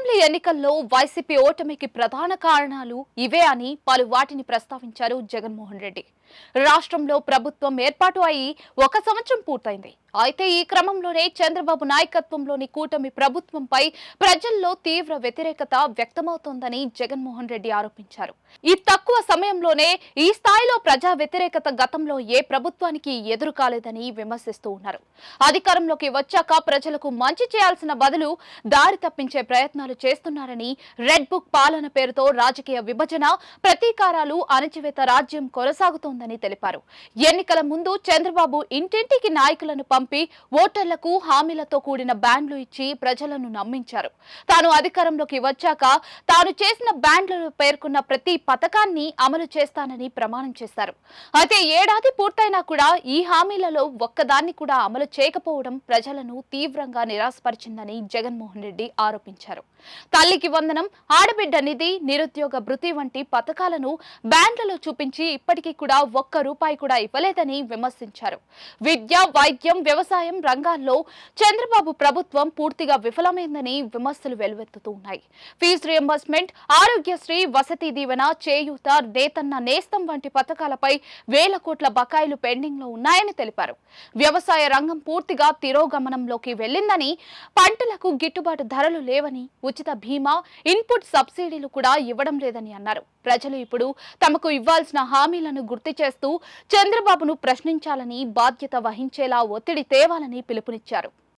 Assembly ఎన్నికల్లో YCP ఓటమికి ప్రధాన కారణాలు ఇవే అని పలు వాటిని ప్రస్తావించారు జగన్మోహన్ రెడ్డి. రాష్ట్రంలో ప్రభుత్వం ఏర్పాటు అయి 1 సంవత్సరం పూర్తయింది. అయితే ఈ క్రమంలోనే చంద్రబాబు నాయకత్వంలోని కూటమి ప్రభుత్వంపై ప్రజల్లో తీవ్ర వ్యతిరేకత వ్యక్తమవుతోందని జగన్మోహన్ రెడ్డి ఆరోపించారు. ఈ తక్కువ సమయంలోనే ఈ స్థాయిలో ప్రజా వ్యతిరేకత గతంలో ఏ ప్రభుత్వానికి ఎదురు కాలేదని విమర్శిస్తూ ఉన్నారు. అధికారంలోకి వచ్చాక ప్రజలకు మంచి చేయాల్సిన బదులు దారి తప్పించే ప్రయత్నాలు చేస్తున్నారని, రెడ్ బుక్ పాలన పేరుతో రాజకీయ విభజన, ప్రతీకారాలు, అణచివేత రాజ్యం కొనసాగుతోందని తెలిపారు. ఎన్నికల ముందు చంద్రబాబు ఇంటింటికి నాయకులను పంపి ఓటర్లకు హామీలతో కూడిన బ్యాండ్లు ఇచ్చి ప్రజలను నమ్మించారు. తాను అధికారంలోకి వచ్చాక తాను చేసిన బ్యాండ్లలో పేర్కొన్న ప్రతి పథకాన్ని అమలు చేస్తానని ప్రమాణం చేశారు. అయితే ఏడాది పూర్తయినా కూడా ఈ హామీలలో ఒక్కదాన్ని కూడా అమలు చేయకపోవడం ప్రజలను తీవ్రంగా నిరాశపరిచిందని జగన్మోహన్ రెడ్డి ఆరోపించారు. తల్లికి వందనం, ఆడబిడ్డ నిధి, నిరుద్యోగ భృతి వంటి పథకాలను బ్యాండ్లలో చూపించి ఇప్పటికీ కూడా ఒక్క రూపాయి కూడా ఇవ్వలేదని విమర్శించారు. విద్య, వైద్యం, వ్యవసాయం రంగాల్లో చంద్రబాబు ప్రభుత్వం పూర్తిగా విఫలమైందని విమర్శలు వెల్లువెత్తుతూ ఉన్నాయి. ఫీజు రియంబర్స్మెంట్, ఆరోగ్యశ్రీ, వసతి దీవెన, చేయూత, నేతన్న నేస్తం వంటి పథకాలపై వేల కోట్ల బకాయిలు పెండింగ్ లో ఉన్నాయని తెలిపారు. వ్యవసాయ రంగం పూర్తిగా తిరోగమనంలోకి వెళ్లిందని, పంటలకు గిట్టుబాటు ధరలు లేవని, ఉచిత బీమా, ఇన్పుట్ సబ్సిడీలు కూడా ఇవ్వడం లేదని అన్నారు. ప్రజలు ఇప్పుడు తమకు ఇవ్వాల్సిన హామీలను గుర్తు చేస్తూ చంద్రబాబును ప్రశ్నించాలని, బాధ్యత వహించేలా ఒత్తిడి తేవాలని పిలుపునిచ్చారు.